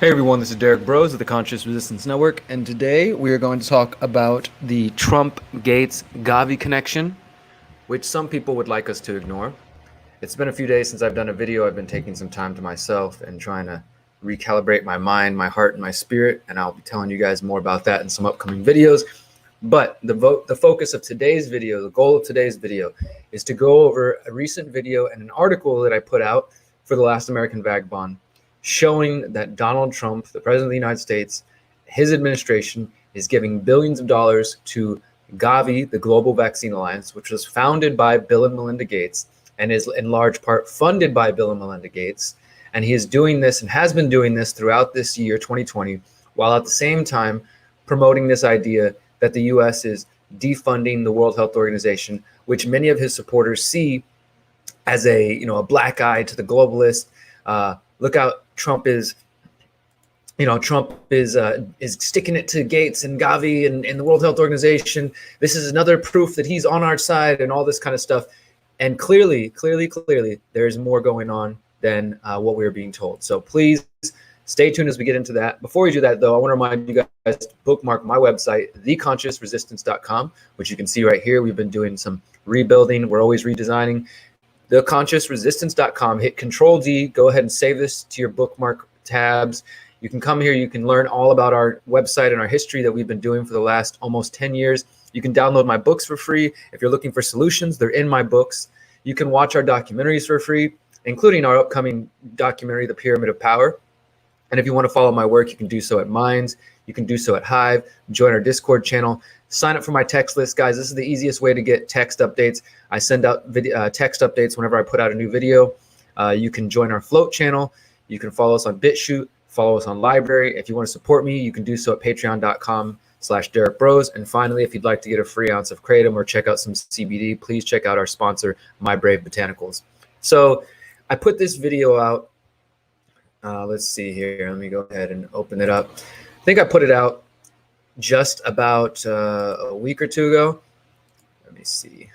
Hey everyone, this is Derrick Broze of the Conscious Resistance Network, and today we are going to talk about the Trump-Gates-Gavi connection, which some people would like us to ignore. It's been a few days since I've done a video. I've been taking some time to myself and trying to recalibrate my mind, my heart, and my spirit, and I'll be telling you guys more about that in some upcoming videos. But the focus of today's video, the goal of today's video, is to go over a recent video and an article that I put out for The Last American Vagabond, showing that Donald Trump, the President of the United States, his administration is giving billions of dollars to Gavi, the Global Vaccine Alliance, which was founded by Bill and Melinda Gates and is in large part funded by Bill and Melinda Gates. And he is doing this and has been doing this throughout this year, 2020, while at the same time promoting this idea that the U.S. is defunding the World Health Organization, which many of his supporters see as a black eye to the globalists. Look out, Trump is sticking it to Gates and Gavi and the World Health Organization. This is another proof that he's on our side and all this kind of stuff. And clearly, there's more going on than what we were being told. So please stay tuned as we get into that. Before we do that, though, I want to remind you guys to bookmark my website, theconsciousresistance.com, which you can see right here. We've been doing some rebuilding. We're always redesigning. Theconsciousresistance.com. Hit Control-D. Go ahead and save this to your bookmark tabs. You can come here. You can learn all about our website and our history that we've been doing for the last almost 10 years. You can download my books for free. If you're looking for solutions, they're in my books. You can watch our documentaries for free, including our upcoming documentary, The Pyramid of Power. And if you want to follow my work, you can do so at Minds. You can do so at Hive. Join our Discord channel. Sign up for my text list, guys. This is the easiest way to get text updates. I send out text updates whenever I put out a new video. You can join our Float channel. You can follow us on BitChute. Follow us on Library. If you want to support me, you can do so at patreon.com/Derrick Broze. And finally, if you'd like to get a free ounce of Kratom or check out some CBD, please check out our sponsor, My Brave Botanicals. So I put this video out. Let's see here. Let me go ahead and open it up. I think I put it out just about a week or two ago. Let me see.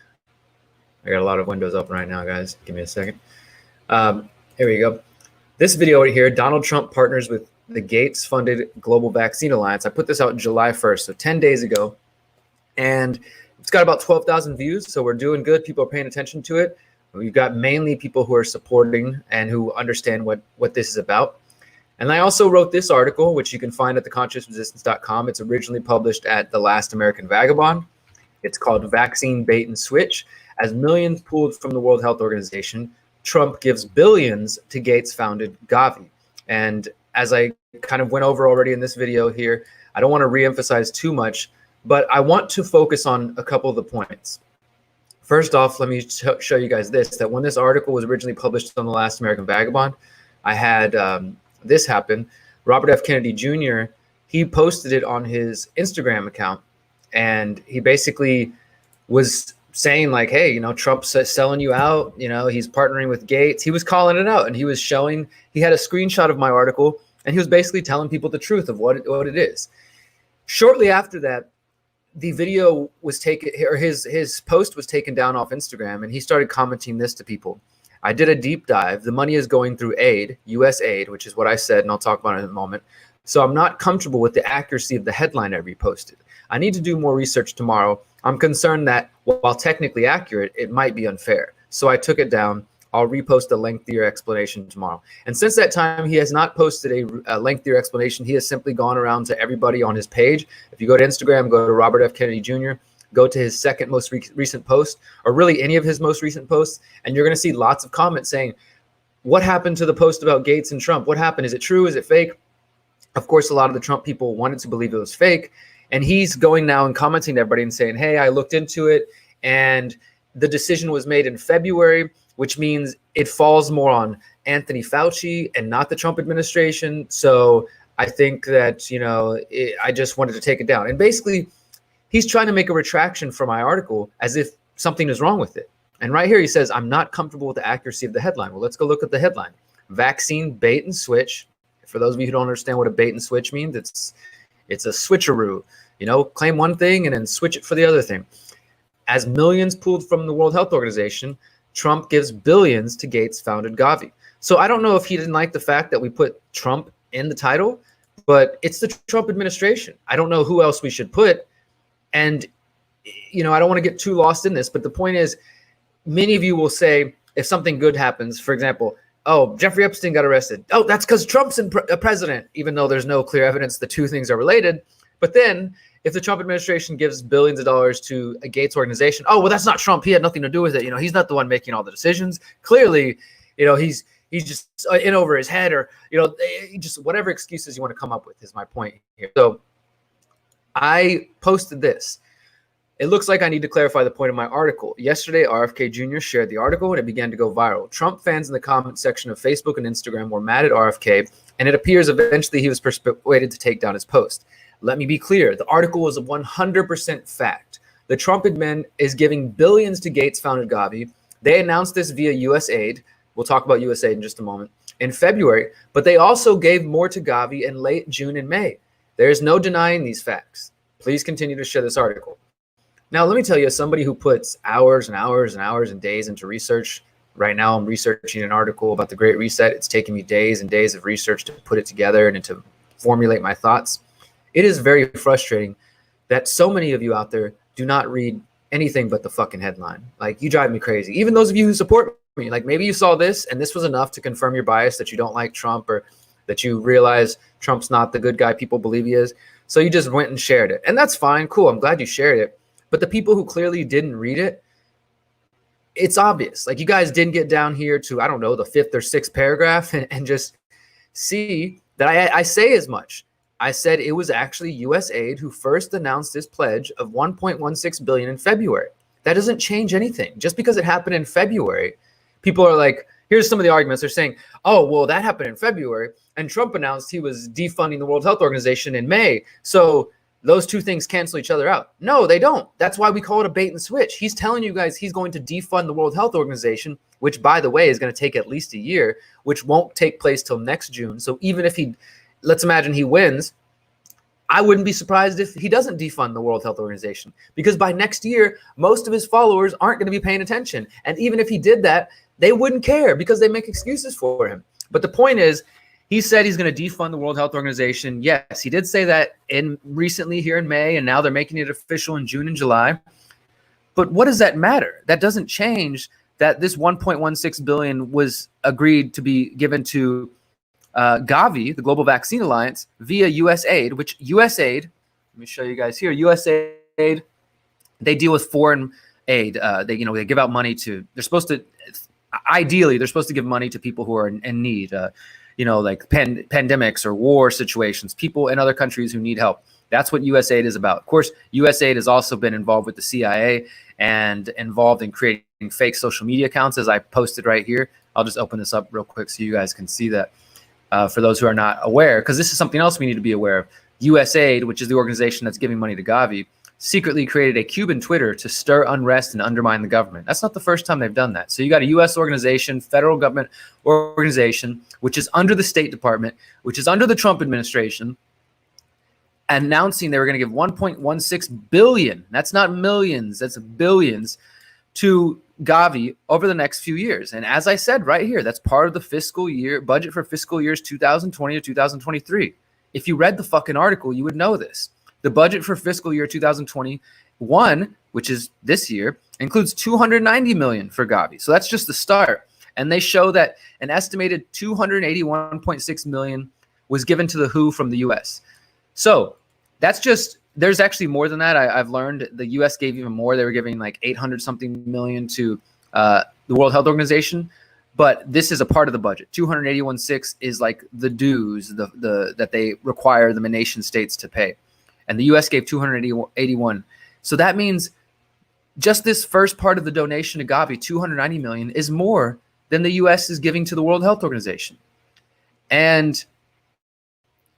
I got a lot of windows open right now, guys. Give me a second. Here we go. This video right here, Donald Trump partners with the Gates-funded Global Vaccine Alliance. I put this out July 1st, so 10 days ago. And it's got about 12,000 views, so we're doing good. People are paying attention to it. We've got mainly people who are supporting and who understand what this is about. And I also wrote this article, which you can find at theconsciousresistance.com. It's originally published at The Last American Vagabond. It's called Vaccine Bait and Switch. As millions pooled from the World Health Organization, Trump gives billions to Gates-founded Gavi. And as I kind of went over already in this video here, I don't want to reemphasize too much, but I want to focus on a couple of the points. First off, let me show you guys this, that when this article was originally published on The Last American Vagabond, I had this happen. Robert F. Kennedy Jr., he posted it on his Instagram account, and he basically was saying like, hey, Trump's selling you out, he's partnering with Gates. He was calling it out, and he was showing, he had a screenshot of my article, and he was basically telling people the truth of what it is. Shortly after that, the video was taken, or his post was taken down off Instagram, and he started commenting this to people. I did a deep dive. The money is going through aid, USAID, which is what I said, and I'll talk about it in a moment. So I'm not comfortable with the accuracy of the headline I reposted. I need to do more research tomorrow. I'm concerned that while technically accurate, it might be unfair. So I took it down. I'll repost a lengthier explanation tomorrow. And since that time, he has not posted a lengthier explanation. He has simply gone around to everybody on his page. If you go to Instagram, go to Robert F. Kennedy Jr., go to his second most recent post, or really any of his most recent posts, and you're going to see lots of comments saying, what happened to the post about Gates and Trump? What happened? Is it true? Is it fake? Of course, a lot of the Trump people wanted to believe it was fake. And he's going now and commenting to everybody and saying, hey, I looked into it, and the decision was made in February, which means it falls more on Anthony Fauci and not the Trump administration. So I think that, I just wanted to take it down. And basically, he's trying to make a retraction from my article as if something is wrong with it. And right here, he says, I'm not comfortable with the accuracy of the headline. Well, let's go look at the headline. Vaccine bait and switch. For those of you who don't understand what a bait and switch means, it's a switcheroo. Claim one thing and then switch it for the other thing. As millions pooled from the World Health Organization, Trump gives billions to Gates-founded Gavi. So I don't know if he didn't like the fact that we put Trump in the title, but it's the Trump administration. I don't know who else we should put. And, I don't want to get too lost in this, but the point is, many of you will say, if something good happens, for example, oh, Jeffrey Epstein got arrested. Oh, that's because Trump's a president, even though there's no clear evidence the two things are related. But then if the Trump administration gives billions of dollars to a Gates organization, oh, well, that's not Trump. He had nothing to do with it. He's not the one making all the decisions. Clearly, he's just in over his head, or, just whatever excuses you want to come up with is my point here. So I posted this. It looks like I need to clarify the point of my article. Yesterday, RFK Jr. shared the article and it began to go viral. Trump fans in the comment section of Facebook and Instagram were mad at RFK, and it appears eventually he was persuaded to take down his post. Let me be clear. The article was 100% fact. The Trump admin is giving billions to Gates-founded Gavi. They announced this via USAID. We'll talk about USAID in just a moment. In February, but they also gave more to Gavi in late June and May. There is no denying these facts. Please continue to share this article. Now, let me tell you, as somebody who puts hours and hours and hours and days into research, right now I'm researching an article about the Great Reset. It's taken me days and days of research to put it together and to formulate my thoughts. It is very frustrating that so many of you out there do not read anything but the fucking headline. Like, you drive me crazy. Even those of you who support me, like maybe you saw this and this was enough to confirm your bias that you don't like Trump, or that you realize Trump's not the good guy people believe he is. So you just went and shared it. And that's fine. Cool. I'm glad you shared it. But the people who clearly didn't read it, it's obvious. Like, you guys didn't get down here to, I don't know, the 5th or 6th paragraph and just see that I say as much. I said it was actually USAID who first announced this pledge of $1.16 billion in February. That doesn't change anything. Just because it happened in February, people are like, here's some of the arguments. They're saying, oh, well, that happened in February, and Trump announced he was defunding the World Health Organization in May. So those two things cancel each other out. No, they don't. That's why we call it a bait and switch. He's telling you guys he's going to defund the World Health Organization, which, by the way, is going to take at least a year, which won't take place till next June. So even if let's imagine he wins, I wouldn't be surprised if he doesn't defund the World Health Organization, because by next year, most of his followers aren't going to be paying attention. And even if he did that, they wouldn't care because they make excuses for him. But the point is, he said he's going to defund the World Health Organization. Yes, he did say that recently here in May, and now they're making it official in June and July. But what does that matter? That doesn't change that this $1.16 billion was agreed to be given to Gavi, the Global Vaccine Alliance, via USAID, which USAID, let me show you guys here, USAID, they deal with foreign aid. They give out money to, ideally, they're supposed to give money to people who are in need, like pandemics or war situations, people in other countries who need help. That's what USAID is about. Of course, USAID has also been involved with the CIA and involved in creating fake social media accounts, as I posted right here. I'll just open this up real quick so you guys can see that. For those who are not aware, because this is something else we need to be aware of. USAID, which is the organization that's giving money to Gavi, secretly created a Cuban Twitter to stir unrest and undermine the government. That's not the first time they've done that. So you got a U.S. organization, federal government organization, which is under the State Department, which is under the Trump administration, announcing they were going to give $1.16 billion. That's not millions, that's billions, to Gavi over the next few years. And as I said right here, that's part of the fiscal year budget for fiscal years 2020 to 2023. If you read the fucking article, you would know this. The budget for fiscal year 2021, which is this year, includes $290 million for Gavi. So that's just the start. And they show that an estimated $281.6 million was given to the WHO from the US. So that's just, there's actually more than that. I've learned the US gave even more. They were giving like 800 something million to the World Health Organization. But this is a part of the budget. 281.6 is like the dues that they require the nation states to pay. And the US gave 281. So that means just this first part of the donation to Gavi, 290 million, is more than the US is giving to the World Health Organization. And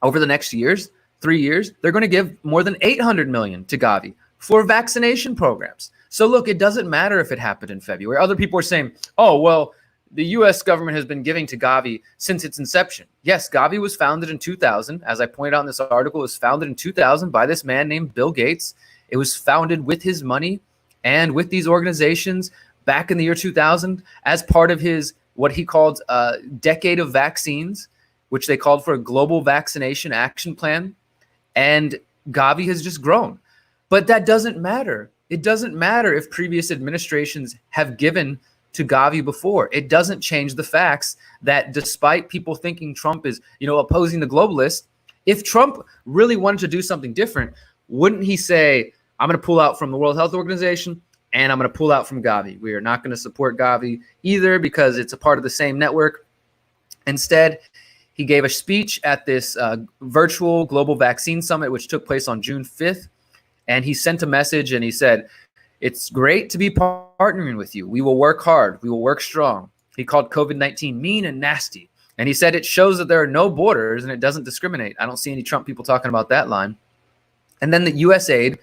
over the next 3 years, they're going to give more than 800 million to Gavi for vaccination programs. So look, it doesn't matter if it happened in February. Other people are saying, oh, well, the U.S. government has been giving to Gavi since its inception. Yes, Gavi was founded in 2000. As I pointed out in this article, it was founded in 2000 by this man named Bill Gates. It was founded with his money and with these organizations back in the year 2000 as part of his, what he called decade of vaccines. which they called for a global vaccination action plan, and Gavi has just grown. But that doesn't matter. It doesn't matter if previous administrations have given to Gavi before. It doesn't change the facts that despite people thinking Trump is, opposing the globalists, if Trump really wanted to do something different, wouldn't he say, I'm going to pull out from the World Health Organization and I'm going to pull out from Gavi. We are not going to support Gavi either because it's a part of the same network. Instead, he gave a speech at this virtual global vaccine summit, which took place on June 5th. And he sent a message and he said, it's great to be partnering with you. We will work hard. We will work strong. He called COVID-19 mean and nasty. And he said it shows that there are no borders and it doesn't discriminate. I don't see any Trump people talking about that line. And then the USAID,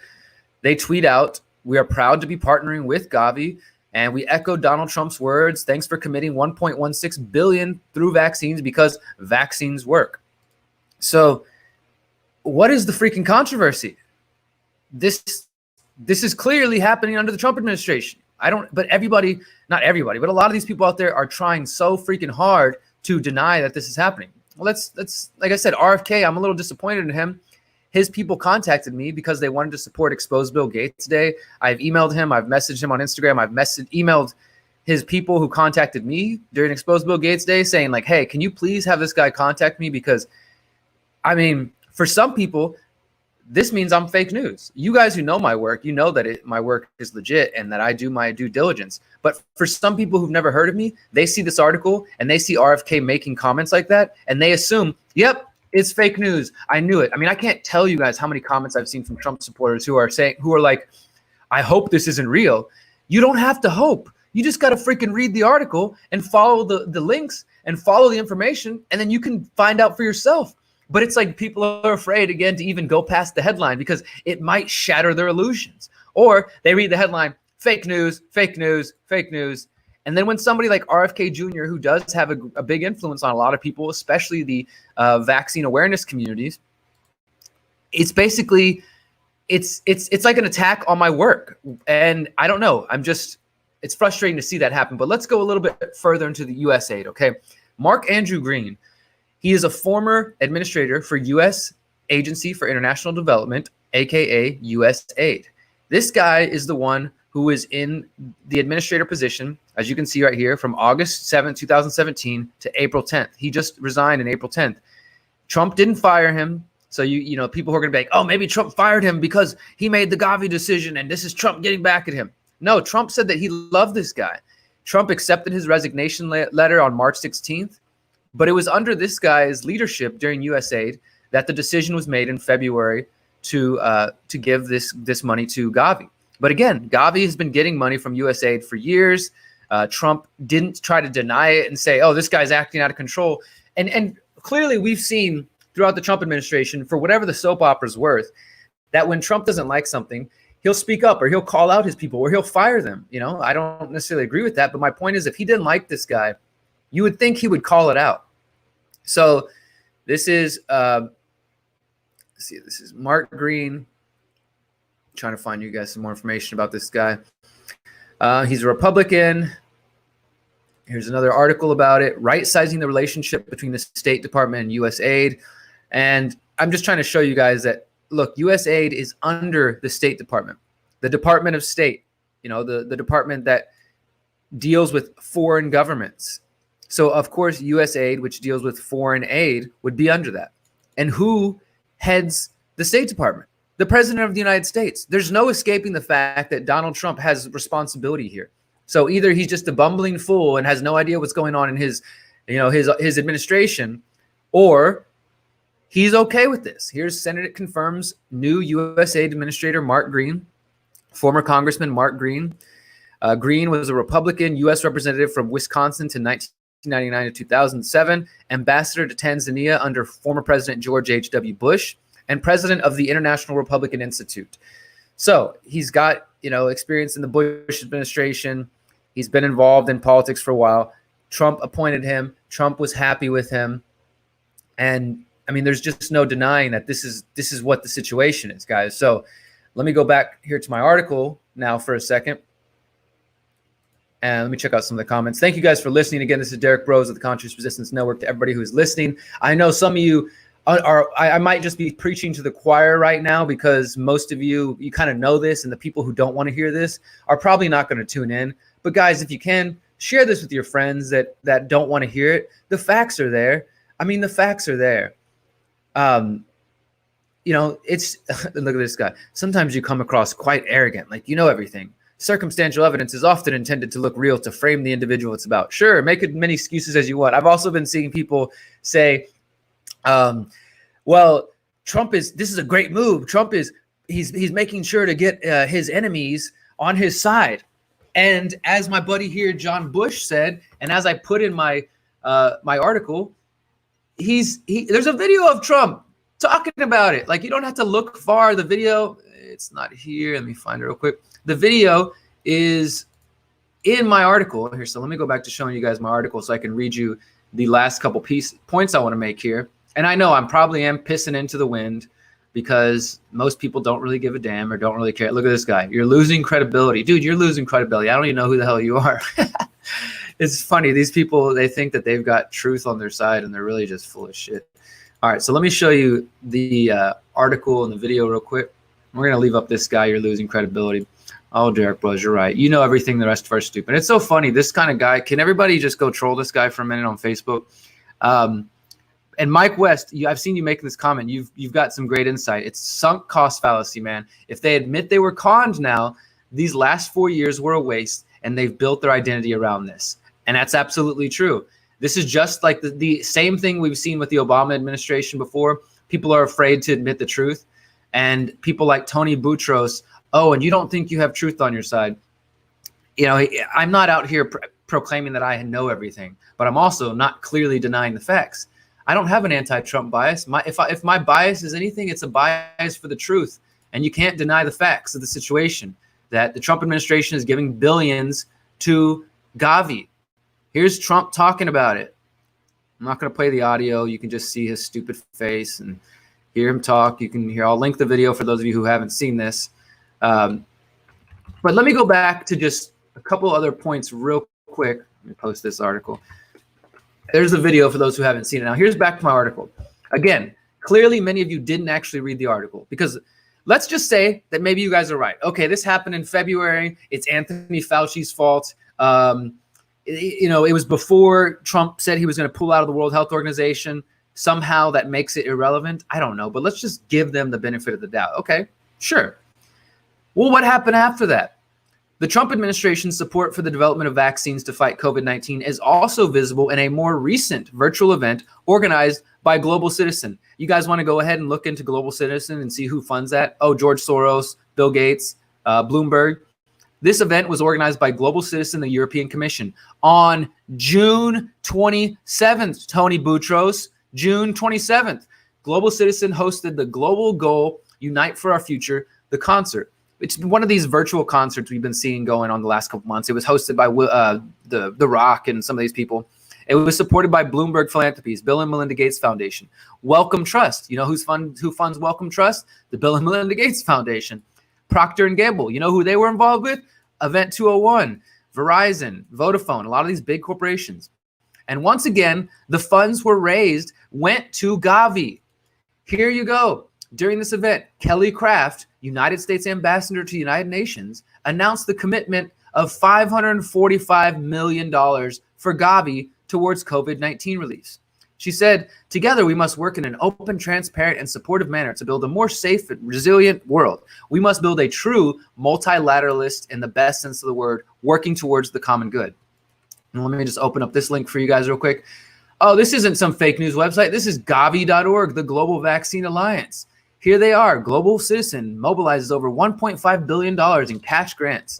they tweet out, we are proud to be partnering with Gavi. And we echo Donald Trump's words. Thanks for committing $1.16 billion through vaccines because vaccines work. So what is the freaking controversy? This is clearly happening under the Trump administration. But everybody, not everybody, but a lot of these people out there are trying so freaking hard to deny that this is happening. Well, that's like I said, RFK, I'm a little disappointed in him. His people contacted me because they wanted to support Expose Bill Gates Day. I've emailed him. I've messaged him on Instagram. I've emailed his people who contacted me during Expose Bill Gates Day saying like, hey, can you please have this guy contact me? Because, I mean, for some people, this means I'm fake news. You guys who know my work, you know that my work is legit and that I do my due diligence. But for some people who've never heard of me, they see this article and they see RFK making comments like that and they assume, yep, it's fake news. I knew it. I mean, I can't tell you guys how many comments I've seen from Trump supporters who are like, I hope this isn't real. You don't have to hope. You just got to freaking read the article and follow the links and follow the information, and then you can find out for yourself. But it's like people are afraid, again, to even go past the headline because it might shatter their illusions. Or they read the headline, fake news, fake news, fake news. And then when somebody like RFK Jr., who does have a big influence on a lot of people, especially the vaccine awareness communities, it's basically, it's like an attack on my work. And I don't know. It's frustrating to see that happen. But let's go a little bit further into the USAID, okay? Mark Andrew Green, he is a former administrator for U.S. Agency for International Development, aka USAID. This guy is the one who is in the administrator position, as you can see right here, from August 7th, 2017 to April 10th. He just resigned on April 10th. Trump didn't fire him. So, you know, people who are going to be like, oh, maybe Trump fired him because he made the Gavi decision and this is Trump getting back at him. No, Trump said that he loved this guy. Trump accepted his resignation letter on March 16th. But it was under this guy's leadership during USAID that the decision was made in February to give this money to Gavi. But again, Gavi has been getting money from USAID for years. Trump didn't try to deny it and say, oh, this guy's acting out of control. And clearly we've seen throughout the Trump administration, for whatever the soap opera's worth, that when Trump doesn't like something, he'll speak up or he'll call out his people or he'll fire them. You know, I don't necessarily agree with that. But my point is, if he didn't like this guy, you would think he would call it out. So this is, let's see, this is Mark Green. Trying to find you guys some more information about this guy. He's a Republican. Here's another article about it. Right-sizing the relationship between the State Department and USAID. And I'm just trying to show you guys that, look, USAID is under the State Department, the Department of State, you know, the department that deals with foreign governments. So, of course, USAID, which deals with foreign aid, would be under that. And who heads the State Department? The President of the United States. There's no escaping the fact that Donald Trump has responsibility here. So either he's just a bumbling fool and has no idea what's going on in his administration, or he's okay with this. Here's Senate confirms new USAID Administrator Mark Green, former Congressman Mark Green. Green was a Republican U.S. representative from Wisconsin to 1999 to 2007, ambassador to Tanzania under former President George H.W. Bush, and president of the International Republican Institute. So he's got, experience in the Bush administration. He's been involved in politics for a while. Trump appointed him. Trump was happy with him. And I mean, there's just no denying that this is what the situation is, guys. So let me go back here to my article now for a second. And let me check out some of the comments. Thank you guys for listening. Again, this is Derrick Broze of the Conscious Resistance Network. To everybody who's listening, I know some of you I might just be preaching to the choir right now, because most of you kind of know this, and the people who don't want to hear this are probably not going to tune in. But guys, if you can, share this with your friends that don't want to hear it. The facts are there. I mean, the facts are there. It's look at this guy. Sometimes you come across quite arrogant, like you know everything. Circumstantial evidence is often intended to look real, to frame the individual it's about. Sure, make as many excuses as you want. I've also been seeing people say, well, this is a great move. Trump he's making sure to get his enemies on his side. And as my buddy here, John Bush, said, and as I put in my article, there's a video of Trump talking about it. Like, you don't have to look far. The video, it's not here. Let me find it real quick. The video is in my article here. So let me go back to showing you guys my article so I can read you the last couple points I want to make here. And I know I'm probably pissing into the wind, because most people don't really give a damn or don't really care. Look at this guy. You're losing credibility. Dude, you're losing credibility. I don't even know who the hell you are. It's funny. These people, they think that they've got truth on their side, and they're really just full of shit. All right, so let me show you the article and the video real quick. We're going to leave up this guy. You're losing credibility. Oh, Derrick Broze, you're right. You know everything. The rest of us are stupid. It's so funny. This kind of guy, can everybody just go troll this guy for a minute on Facebook? And Mike West, I've seen you making this comment. You've got some great insight. It's sunk cost fallacy, man. If they admit they were conned now, these last 4 years were a waste, and they've built their identity around this. And that's absolutely true. This is just like the same thing we've seen with the Obama administration before. People are afraid to admit the truth. And people like Tony Boutros, oh, and you don't think you have truth on your side. You know, I'm not out here proclaiming that I know everything, but I'm also not clearly denying the facts. I don't have an anti-Trump bias. If my bias is anything, it's a bias for the truth. And you can't deny the facts of the situation, that the Trump administration is giving billions to Gavi. Here's Trump talking about it. I'm not going to play the audio. You can just see his stupid face and hear him talk. You can hear. I'll link the video for those of you who haven't seen this. But let me go back to just a couple other points real quick. Let me post this article. There's the video for those who haven't seen it. Now, here's back to my article. Again, clearly many of you didn't actually read the article, because let's just say that maybe you guys are right. Okay, this happened in February. It's Anthony Fauci's fault. It was before Trump said he was going to pull out of the World Health Organization. Somehow that makes it irrelevant. I don't know, but let's just give them the benefit of the doubt. Okay, sure. Well, what happened after that? The Trump administration's support for the development of vaccines to fight COVID-19 is also visible in a more recent virtual event organized by Global Citizen. You guys want to go ahead and look into Global Citizen and see who funds that? Oh, George Soros, Bill Gates, Bloomberg. This event was organized by Global Citizen, the European Commission, on June 27th, Tony Boutros, June 27th. Global Citizen hosted the Global Goal Unite for Our Future, the concert. It's one of these virtual concerts we've been seeing going on the last couple months. It was hosted by the Rock and some of these people. It was supported by Bloomberg Philanthropies, Bill and Melinda Gates Foundation, Wellcome Trust. You know who funds Wellcome Trust? The Bill and Melinda Gates Foundation. Procter & Gamble. You know who they were involved with? Event 201, Verizon, Vodafone, a lot of these big corporations. And once again, the funds went to Gavi. Here you go. During this event, Kelly Craft, United States Ambassador to the United Nations, announced the commitment of $545 million for Gavi towards COVID-19 relief. She said, together we must work in an open, transparent, and supportive manner to build a more safe and resilient world. We must build a true multilateralist in the best sense of the word, working towards the common good. And let me just open up this link for you guys real quick. Oh, this isn't some fake news website. This is Gavi.org, the Global Vaccine Alliance. Here they are. Global Citizen mobilizes over $1.5 billion in cash grants.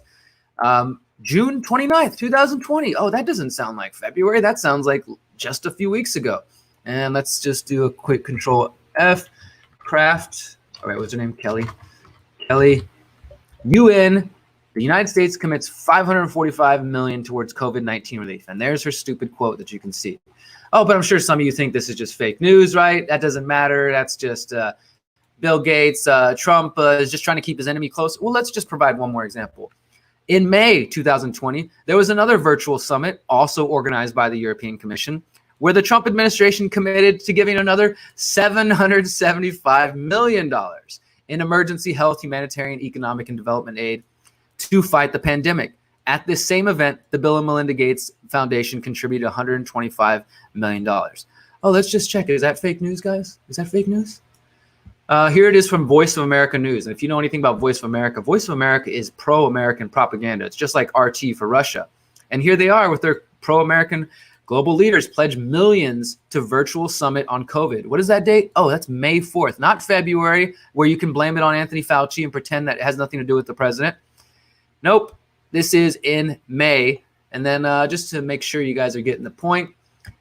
June 29th, 2020. Oh, that doesn't sound like February. That sounds like just a few weeks ago. And let's just do a quick Control F. Craft. All right, what's her name? Kelly. UN. The United States commits $545 million towards COVID-19 relief. And there's her stupid quote that you can see. Oh, but I'm sure some of you think this is just fake news, right? That doesn't matter. That's just Bill Gates. Trump is just trying to keep his enemy close. Well, let's just provide one more example. In May 2020, there was another virtual summit also organized by the European Commission, where the Trump administration committed to giving another $775 million in emergency health, humanitarian, economic, and development aid to fight the pandemic. At this same event, the Bill and Melinda Gates Foundation contributed $125 million. Oh, let's just check. Is that fake news, guys? Is that fake news? Here it is from Voice of America News. And if you know anything about Voice of America is pro-American propaganda. It's just like RT for Russia. And here they are with their pro-American global leaders pledge millions to virtual summit on COVID. What is that date? Oh, that's May 4th, not February, where you can blame it on Anthony Fauci and pretend that it has nothing to do with the president. Nope, this is in May. And then just to make sure you guys are getting the point,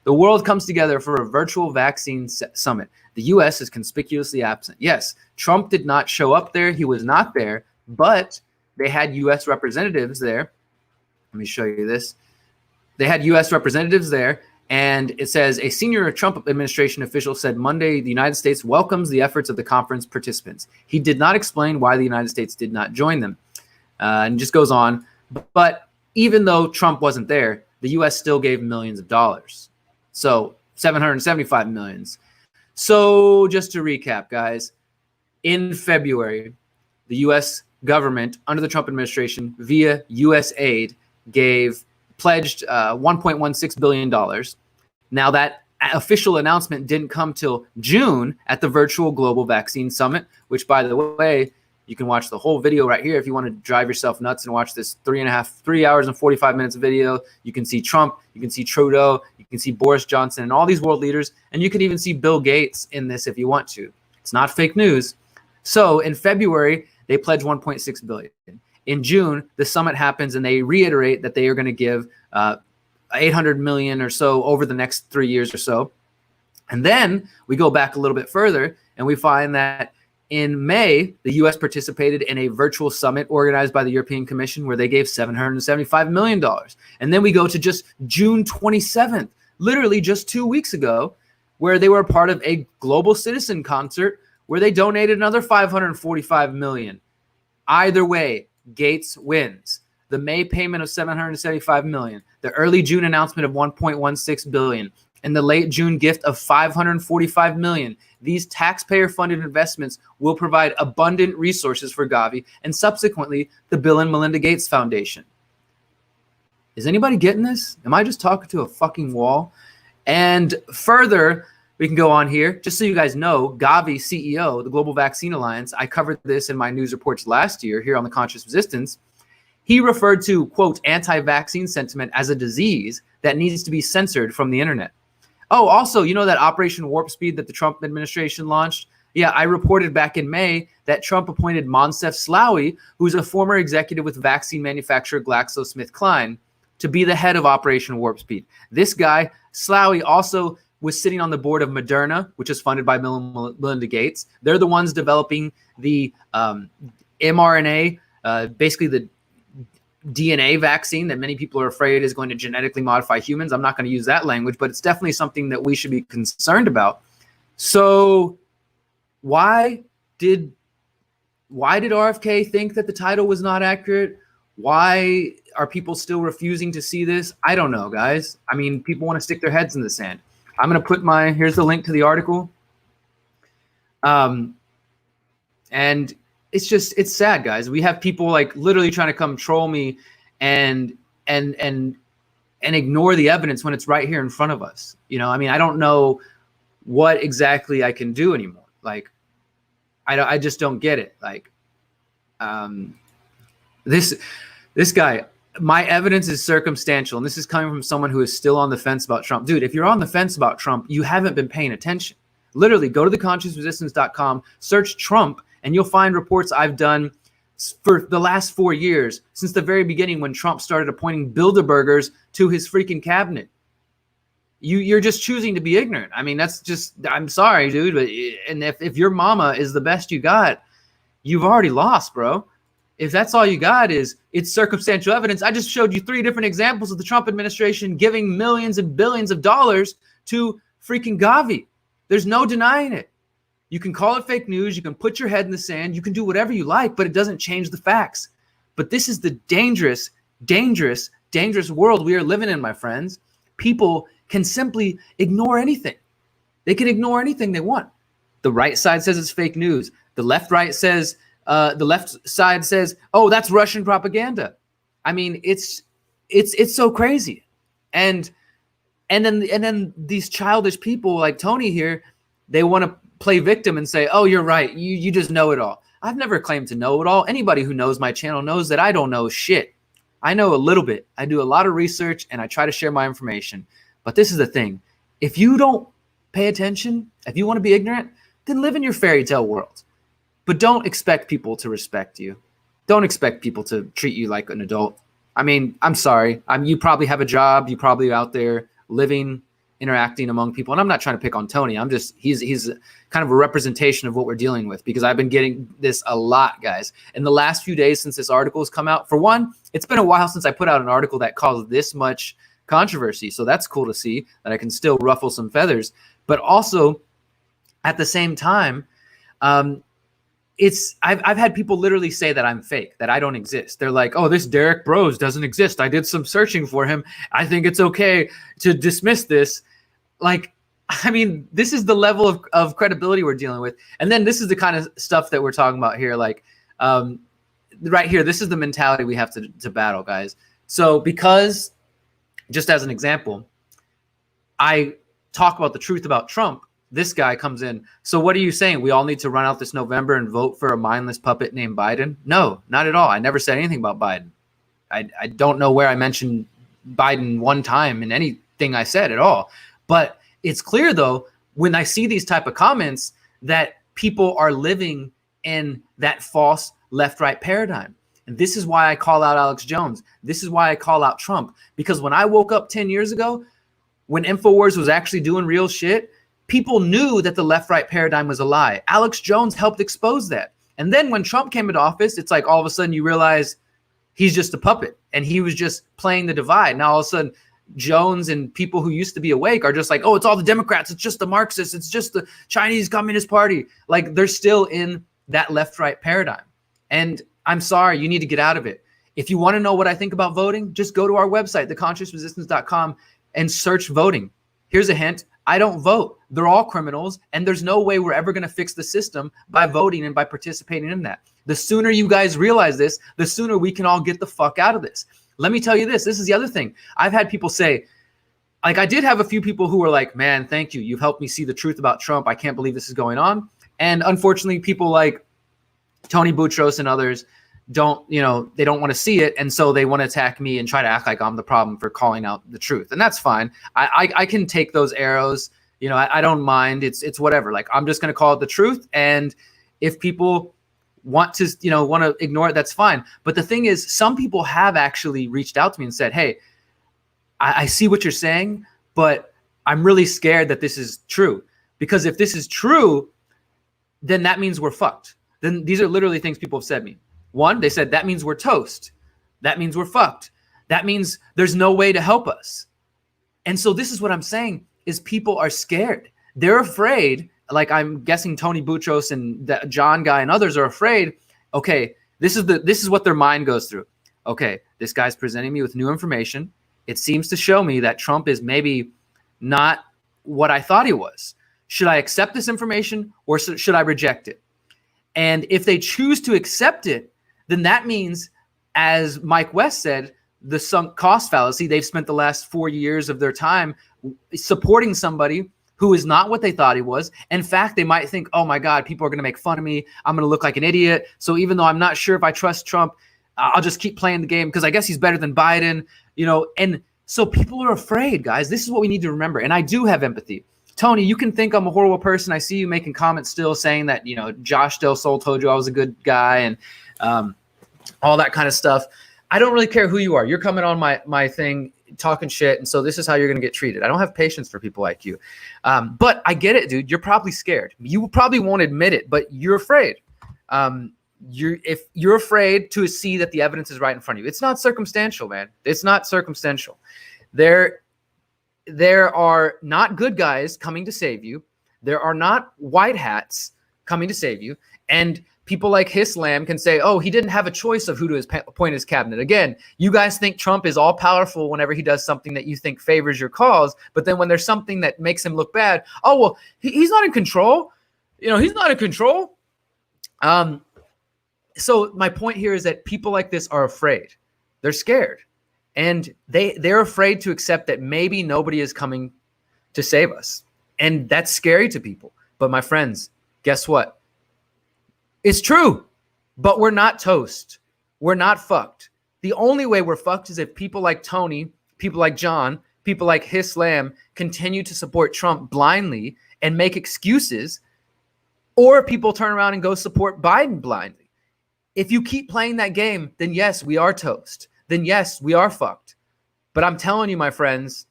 the world comes together for a virtual vaccine summit. The U.S. is conspicuously absent. Yes, Trump did not show up there. He was not there, but they had U.S. representatives there. Let me show you this. They had U.S. representatives there, and it says a senior Trump administration official said Monday the United States welcomes the efforts of the conference participants. He did not explain why the United States did not join them, and just goes on. But even though Trump wasn't there, the U.S. still gave millions of dollars. So 775 millions. So just to recap, guys, in February, the U.S. government under the Trump administration via USAID pledged $1.16 billion. Now that official announcement didn't come till June at the virtual global vaccine summit, which, by the way, you can watch the whole video right here if you want to drive yourself nuts and watch this 3 hours and 45 minutes video. You can see Trump, you can see Trudeau, you can see Boris Johnson and all these world leaders, and you can even see Bill Gates in this if you want to. It's not fake news. So in February, they pledged $1.6 billion. In June, the summit happens, and they reiterate that they are going to give $800 million or so over the next 3 years or so. And then we go back a little bit further, and we find that in May, the U.S. participated in a virtual summit organized by the European Commission where they gave $775 million. And then we go to just June 27th, literally just 2 weeks ago, where they were a part of a global citizen concert where they donated another $545 million. Either way, Gates wins. The May payment of $775 million, the early June announcement of $1.16 billion, and the late June gift of $545 million. These taxpayer-funded investments will provide abundant resources for Gavi and subsequently the Bill and Melinda Gates Foundation. Is anybody getting this? Am I just talking to a fucking wall? And further, we can go on here. Just so you guys know, Gavi CEO, the Global Vaccine Alliance, I covered this in my news reports last year here on the Conscious Resistance. He referred to, quote, anti-vaccine sentiment as a disease that needs to be censored from the internet. Oh, also, you know that Operation Warp Speed that the Trump administration launched? Yeah, I reported back in May that Trump appointed Moncef Slaoui, who's a former executive with vaccine manufacturer GlaxoSmithKline, to be the head of Operation Warp Speed. This guy, Slaoui, also was sitting on the board of Moderna, which is funded by Bill and Melinda Gates. They're the ones developing the mRNA, basically the DNA vaccine that many people are afraid is going to genetically modify humans. I'm not going to use that language, but it's definitely something that we should be concerned about. So why did RFK think that the title was not accurate? Why are people still refusing to see this? I don't know, guys. I mean, people want to stick their heads in the sand. I'm going to put here's the link to the article. And it's sad, guys. We have people like literally trying to come troll me and ignore the evidence when it's right here in front of us. You know, I mean, I don't know what exactly I can do anymore. Like, I just don't get it. Like, this guy, my evidence is circumstantial, and this is coming from someone who is still on the fence about Trump. Dude, if you're on the fence about Trump, you haven't been paying attention. Literally, go to theconsciousresistance.com, search Trump, and you'll find reports I've done for the last 4 years, since the very beginning when Trump started appointing Bilderbergers to his freaking cabinet. You're just choosing to be ignorant. I mean, that's just, I'm sorry, dude. But, and if your mama is the best you got, you've already lost, bro. If that's all you got is it's circumstantial evidence. I just showed you 3 different examples of the Trump administration giving millions and billions of dollars to freaking Gavi. There's no denying it. You can call it fake news. You can put your head in the sand. You can do whatever you like, but it doesn't change the facts. But this is the dangerous, dangerous, dangerous world we are living in, my friends. People can simply ignore anything. They can ignore anything they want. The right side says it's fake news. The left side says, oh, that's Russian propaganda. I mean, it's so crazy. And then these childish people like Tony here, they want to play victim and say, oh, you're right. You just know it all. I've never claimed to know it all. Anybody who knows my channel knows that I don't know shit. I know a little bit. I do a lot of research and I try to share my information. But this is the thing. If you don't pay attention, if you want to be ignorant, then live in your fairy tale world. But don't expect people to respect you. Don't expect people to treat you like an adult. I mean, I'm sorry. You probably have a job. You probably out there living, interacting among people. And I'm not trying to pick on Tony. He's kind of a representation of what we're dealing with, because I've been getting this a lot, guys. In the last few days since this article has come out, for one, it's been a while since I put out an article that caused this much controversy. So that's cool to see that I can still ruffle some feathers. But also, at the same time, I've had people literally say that I'm fake, that I don't exist. They're like, oh, this Derrick Broze doesn't exist. I did some searching for him. I think it's okay to dismiss this. Like, I mean, this is the level of credibility we're dealing with. And then this is the kind of stuff that we're talking about here. Like, right here, this is the mentality we have to battle, guys. So because, just as an example, I talk about the truth about Trump, this guy comes in. So what are you saying? We all need to run out this November and vote for a mindless puppet named Biden? No, not at all. I never said anything about Biden. I don't know where I mentioned Biden one time in anything I said at all. But it's clear, though, when I see these type of comments, that people are living in that false left-right paradigm. And this is why I call out Alex Jones. This is why I call out Trump. Because when I woke up 10 years ago, when InfoWars was actually doing real shit, people knew that the left-right paradigm was a lie. Alex Jones helped expose that. And then when Trump came into office, it's like all of a sudden you realize he's just a puppet and he was just playing the divide. Now all of a sudden Jones and people who used to be awake are just like, oh, it's all the Democrats. It's just the Marxists. It's just the Chinese Communist Party. Like, they're still in that left-right paradigm. And I'm sorry, you need to get out of it. If you want to know what I think about voting, just go to our website, theconsciousresistance.com, and search voting. Here's a hint. I don't vote. They're all criminals, and there's no way we're ever going to fix the system by voting and by participating in that. The sooner you guys realize this, the sooner we can all get the fuck out of this. Let me tell you this. This is the other thing. I've had people say, like, I did have a few people who were like, man, thank you. You've helped me see the truth about Trump. I can't believe this is going on. And unfortunately, people like Tony Boutros and others don't want to see it. And so they want to attack me and try to act like I'm the problem for calling out the truth. And that's fine. I can take those arrows. I don't mind. It's whatever. Like, I'm just going to call it the truth. And if people want to ignore it, that's fine. But the thing is, some people have actually reached out to me and said, hey, I see what you're saying, but I'm really scared that this is true. Because if this is true, then that means we're fucked. Then these are literally things people have said to me. One, they said, that means we're toast. That means we're fucked. That means there's no way to help us. And so this is what I'm saying, is people are scared. They're afraid. Like, I'm guessing Tony Boutros and the John guy and others are afraid. Okay, this is what their mind goes through. Okay, this guy's presenting me with new information. It seems to show me that Trump is maybe not what I thought he was. Should I accept this information or should I reject it? And if they choose to accept it, then that means, as Mike West said, the sunk cost fallacy. They've spent the last 4 years of their time supporting somebody who is not what they thought he was. In fact, they might think, oh my God, people are going to make fun of me. I'm going to look like an idiot. So even though I'm not sure if I trust Trump, I'll just keep playing the game because I guess he's better than Biden, And so people are afraid, guys. This is what we need to remember. And I do have empathy. Tony, you can think I'm a horrible person. I see you making comments still saying that, Josh Del Sol told you I was a good guy and all that kind of stuff. I don't really care who you are. You're coming on my thing, talking shit. And so this is how you're going to get treated. I don't have patience for people like you. But I get it, dude. You're probably scared. You probably won't admit it, but you're afraid. If you're afraid to see that the evidence is right in front of you. It's not circumstantial, man. It's not circumstantial. There are not good guys coming to save you. There are not white hats coming to save you. And people like Hislam can say, oh, he didn't have a choice of who to appoint his cabinet. Again, you guys think Trump is all powerful whenever he does something that you think favors your cause. But then when there's something that makes him look bad, oh, well, he's not in control. He's not in control. So my point here is that people like this are afraid. They're scared. And they're afraid to accept that maybe nobody is coming to save us. And that's scary to people. But my friends, guess what? It's true, but we're not toast. We're not fucked. The only way we're fucked is if people like Tony, people like John, people like Hislam continue to support Trump blindly and make excuses, or people turn around and go support Biden blindly. If you keep playing that game, then yes, we are toast. Then yes, we are fucked. But I'm telling you, my friends,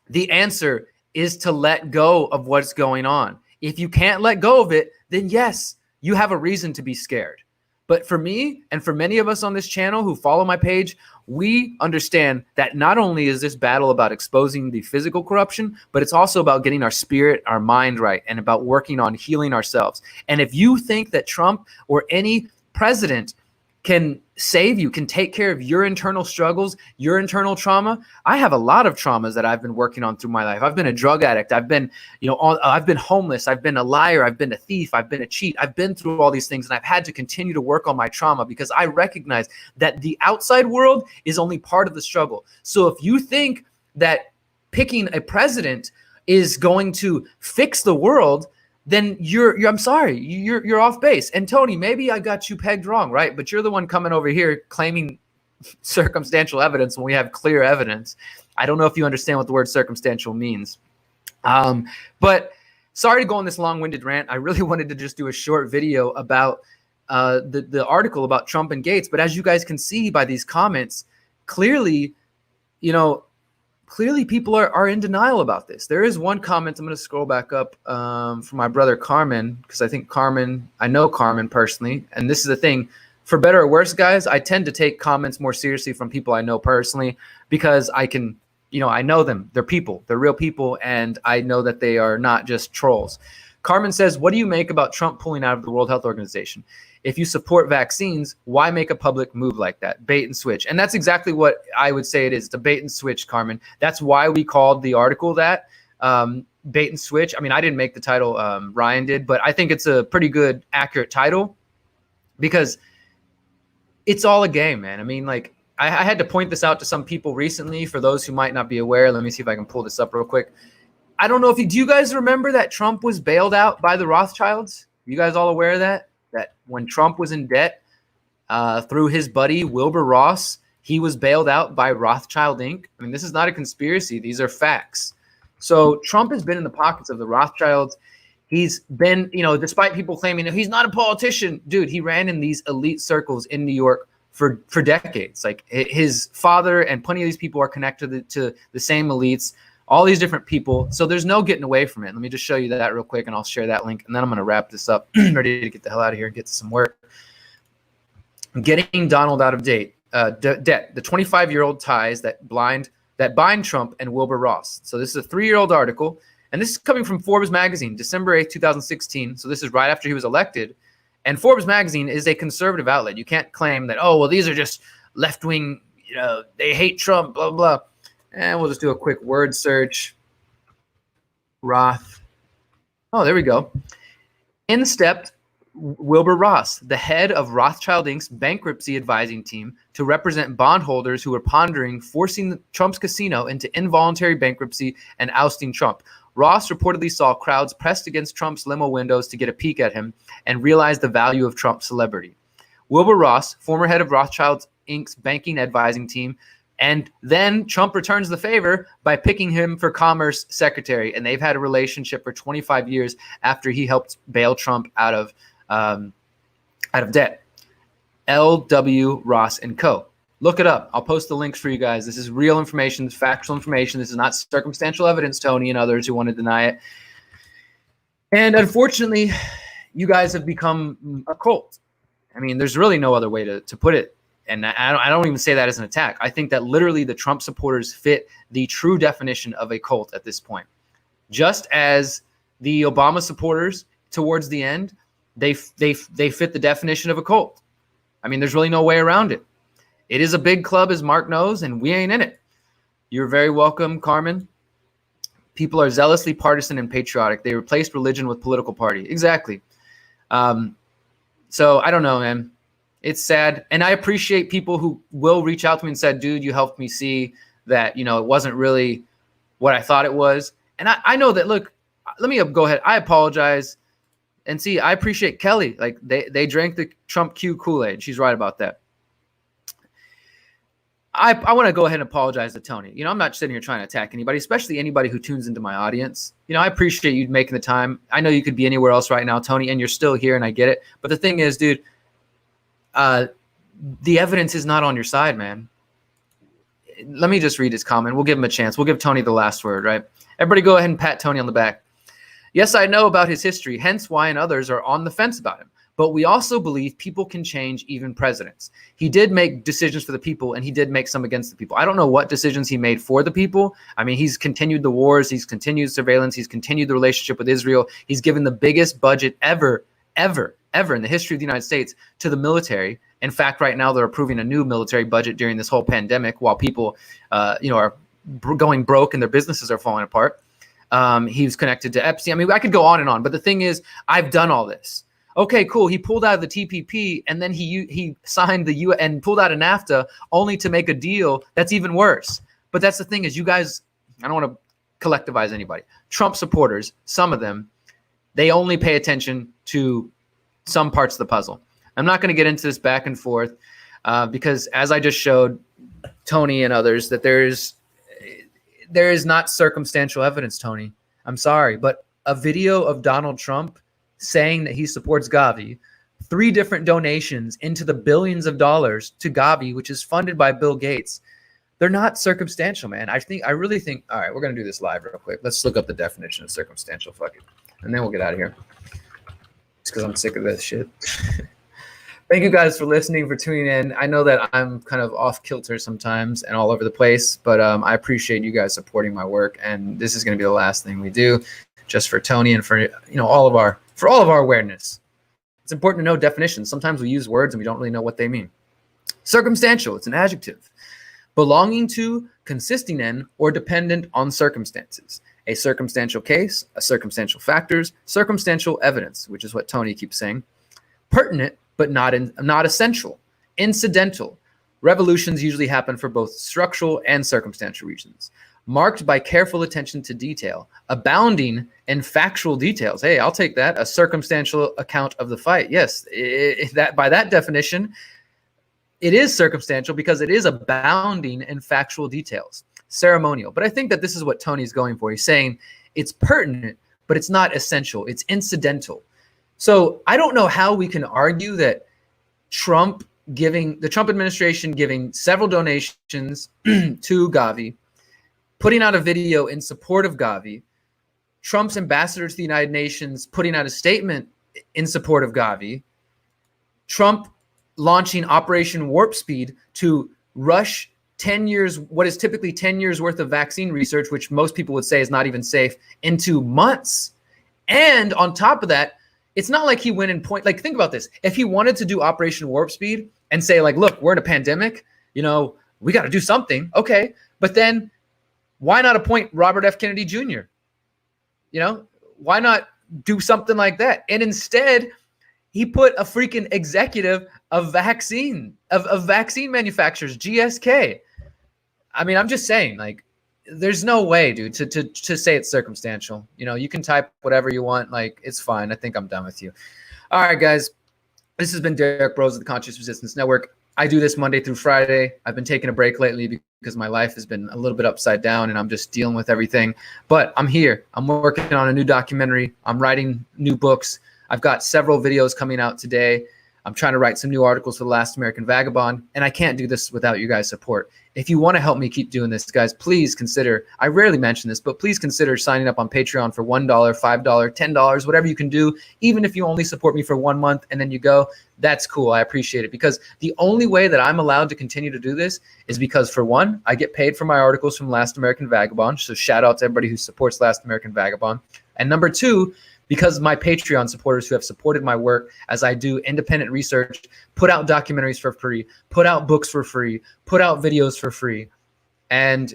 the answer is to let go of what's going on. If you can't let go of it, then yes, you have a reason to be scared. But for me and for many of us on this channel who follow my page, we understand that not only is this battle about exposing the physical corruption, but it's also about getting our spirit, our mind right, and about working on healing ourselves. And if you think that Trump or any president can save you, can take care of your internal struggles, your internal trauma. I have a lot of traumas that I've been working on through my life. I've been a drug addict. I've been, I've been homeless. I've been a liar. I've been a thief. I've been a cheat. I've been through all these things, and I've had to continue to work on my trauma because I recognize that the outside world is only part of the struggle. So if you think that picking a president is going to fix the world, then I'm sorry, you're off base. And Tony, maybe I got you pegged wrong, right? But you're the one coming over here claiming circumstantial evidence when we have clear evidence. I don't know if you understand what the word circumstantial means. But sorry to go on this long-winded rant. I really wanted to just do a short video about the article about Trump and Gates. But as you guys can see by these comments, clearly, clearly people are in denial about this. There is one comment, I'm going to scroll back up from my brother Carmen, because I know Carmen personally. And this is the thing, for better or worse, guys, I tend to take comments more seriously from people I know personally because I can, I know them. They're people. They're real people. And I know that they are not just trolls. Carmen says, what do you make about Trump pulling out of the World Health Organization? If you support vaccines, why make a public move like that? Bait and switch. And that's exactly what I would say it is. It's a bait and switch, Carmen. That's why we called the article that, bait and switch. I mean, I didn't make the title, Ryan did, but I think it's a pretty good, accurate title because it's all a game, man. I mean, like, I had to point this out to some people recently for those who might not be aware. Let me see if I can pull this up real quick. I don't know if do you guys remember that Trump was bailed out by the Rothschilds? You guys all aware of that? That when Trump was in debt through his buddy Wilbur Ross, he was bailed out by Rothschild Inc. I mean, this is not a conspiracy. These are facts. So Trump has been in the pockets of the Rothschilds. He's been, despite people claiming that he's not a politician, dude, he ran in these elite circles in New York for decades. Like his father and plenty of these people are connected to the same elites. All these different people. So there's no getting away from it. Let me just show you that real quick, and I'll share that link. And then I'm going to wrap this up. Ready to get the hell out of here and get to some work. Getting Donald out of debt. The 25-year-old ties that bind Trump and Wilbur Ross. So this is a 3-year-old article. And this is coming from Forbes magazine, December 8th, 2016. So this is right after he was elected. And Forbes magazine is a conservative outlet. You can't claim that, oh, well, these are just left-wing, they hate Trump, blah, blah. And we'll just do a quick word search. Roth. Oh, there we go. In stepped Wilbur Ross, the head of Rothschild Inc.'s bankruptcy advising team, to represent bondholders who were pondering forcing Trump's casino into involuntary bankruptcy and ousting Trump. Ross reportedly saw crowds pressed against Trump's limo windows to get a peek at him and realized the value of Trump's celebrity. Wilbur Ross, former head of Rothschild Inc.'s banking advising team, and then Trump returns the favor by picking him for Commerce Secretary. And they've had a relationship for 25 years after he helped bail Trump out of debt. L.W. Ross and Co. Look it up. I'll post the links for you guys. This is real information. This is factual information. This is not circumstantial evidence, Tony and others who want to deny it. And unfortunately, you guys have become a cult. I mean, there's really no other way to put it. And I don't even say that as an attack. I think that literally the Trump supporters fit the true definition of a cult at this point. Just as the Obama supporters towards the end they fit the definition of a cult. I mean, there's really no way around it. It is a big club, as Mark knows, and we ain't in it. You're very welcome, Carmen. People are zealously partisan and patriotic. They replaced religion with political party. Exactly. So I don't know, man. It's sad. And I appreciate people who will reach out to me and said, dude, you helped me see that, it wasn't really what I thought it was. And I know that, look, let me go ahead. I apologize. And see, I appreciate Kelly. Like they drank the Trump Q Kool-Aid. She's right about that. I want to go ahead and apologize to Tony. I'm not sitting here trying to attack anybody, especially anybody who tunes into my audience. I appreciate you making the time. I know you could be anywhere else right now, Tony, and you're still here, and I get it. But the thing is, dude, the evidence is not on your side, man. Let me just read his comment. We'll give him a chance. We'll give Tony the last word, right? Everybody go ahead and pat Tony on the back. Yes, I know about his history, hence why and others are on the fence about him. But we also believe people can change, even presidents. He did make decisions for the people, and he did make some against the people. I don't know what decisions he made for the people. I mean, he's continued the wars. He's continued surveillance. He's continued the relationship with Israel. He's given the biggest budget ever in the history of the United States to the military. In fact, right now they're approving a new military budget during this whole pandemic while people, are going broke and their businesses are falling apart. He was connected to Epstein. I mean, I could go on and on, but the thing is, I've done all this. Okay, cool. He pulled out of the TPP and then he signed the U and pulled out of NAFTA only to make a deal that's even worse. But that's the thing is, you guys, I don't want to collectivize anybody. Trump supporters, some of them, they only pay attention to some parts of the puzzle. I'm not going to get into this back and forth because, as I just showed Tony and others, that there is not circumstantial evidence, Tony. I'm sorry, but a video of Donald Trump saying that he supports Gavi, 3 different donations into the billions of dollars to Gavi, which is funded by Bill Gates. They're not circumstantial, man. I really think, all right, we're going to do this live real quick. Let's look up the definition of circumstantial. Fuck it. And then we'll get out of here. It's because I'm sick of this shit. Thank you guys for listening, for tuning in. I know that I'm kind of off kilter sometimes and all over the place, but I appreciate you guys supporting my work. And this is going to be the last thing we do, just for Tony and for all of our awareness. It's important to know definitions. Sometimes we use words and we don't really know what they mean. Circumstantial, it's an adjective. Belonging to, consisting in, or dependent on circumstances. A circumstantial case, a circumstantial factors, circumstantial evidence, which is what Tony keeps saying. Pertinent, but not essential. Incidental. Revolutions usually happen for both structural and circumstantial reasons. Marked by careful attention to detail, abounding in factual details. Hey, I'll take that. A circumstantial account of the fight. Yes, that by that definition, it is circumstantial because it is abounding in factual details. Ceremonial. But I think that this is what Tony's going for. He's saying it's pertinent, but it's not essential. It's incidental. So I don't know how we can argue that the Trump administration giving several donations to Gavi, putting out a video in support of Gavi, Trump's ambassador to the United Nations putting out a statement in support of Gavi, Trump launching Operation Warp Speed to rush 10 years, what is typically 10 years worth of vaccine research, which most people would say is not even safe, into months. And on top of that, it's not like he went and think about this. If he wanted to do Operation Warp Speed and say look, we're in a pandemic, we got to do something. Okay. But then why not appoint Robert F. Kennedy Jr.? Why not do something like that? And instead, he put a freaking executive of vaccine manufacturers, GSK. I mean, I'm just saying, there's no way, dude, to say it's circumstantial. You can type whatever you want. It's fine. I think I'm done with you. All right, guys. This has been Derrick Broze of the Conscious Resistance Network. I do this Monday through Friday. I've been taking a break lately because my life has been a little bit upside down and I'm just dealing with everything. But I'm here. I'm working on a new documentary. I'm writing new books. I've got several videos coming out today. I'm trying to write some new articles for The Last American Vagabond, and I can't do this without you guys' support. If you want to help me keep doing this, guys, please consider, I rarely mention this, but please consider signing up on Patreon for $1, $5, $10, whatever you can do. Even if you only support me for 1 month and then you go, that's cool. I appreciate it, because the only way that I'm allowed to continue to do this is because, for one, I get paid for my articles from Last American Vagabond. So shout out to everybody who supports Last American Vagabond. And number two, because my Patreon supporters who have supported my work as I do independent research, put out documentaries for free, put out books for free, put out videos for free, and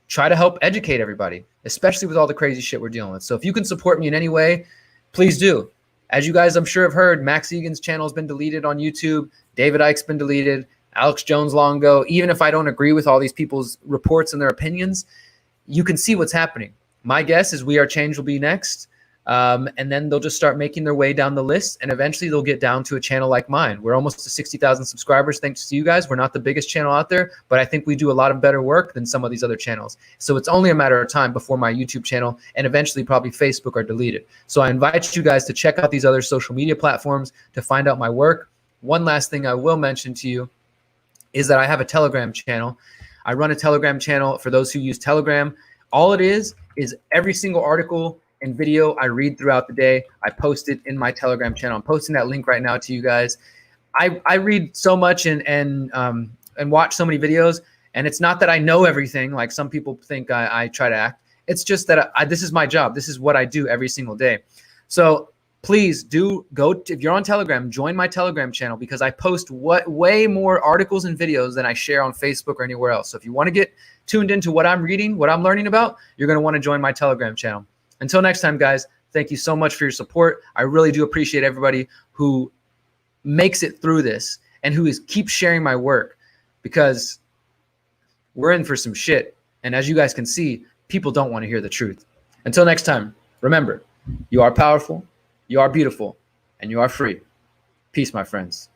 try to help educate everybody, especially with all the crazy shit we're dealing with. So if you can support me in any way, please do. As you guys, I'm sure, have heard, Max Egan's channel has been deleted on YouTube. David Icke's been deleted. Alex Jones long ago. Even if I don't agree with all these people's reports and their opinions, you can see what's happening. My guess is We Are Change will be next. And then they'll just start making their way down the list, and eventually they'll get down to a channel like mine. We're almost to 60,000 subscribers thanks to you guys. We're not the biggest channel out there, but I think we do a lot of better work than some of these other channels. So it's only a matter of time before my YouTube channel and eventually probably Facebook are deleted. So I invite you guys to check out these other social media platforms to find out my work. One last thing I will mention to you is that I have a Telegram channel. I run a Telegram channel for those who use Telegram. All it is every single article and video I read throughout the day, I post it in my Telegram channel. I'm posting that link right now to you guys. I read so much and watch so many videos, and it's not that I know everything like some people think I try to act. It's just that this is my job. This is what I do every single day. So please do go, if you're on Telegram, join my Telegram channel, because I post way more articles and videos than I share on Facebook or anywhere else. So if you want to get tuned into what I'm reading, what I'm learning about, you're going to want to join my Telegram channel. Until next time, guys, thank you so much for your support. I really do appreciate everybody who makes it through this and who keeps sharing my work, because we're in for some shit. And as you guys can see, people don't want to hear the truth. Until next time, remember, you are powerful, you are beautiful, and you are free. Peace, my friends.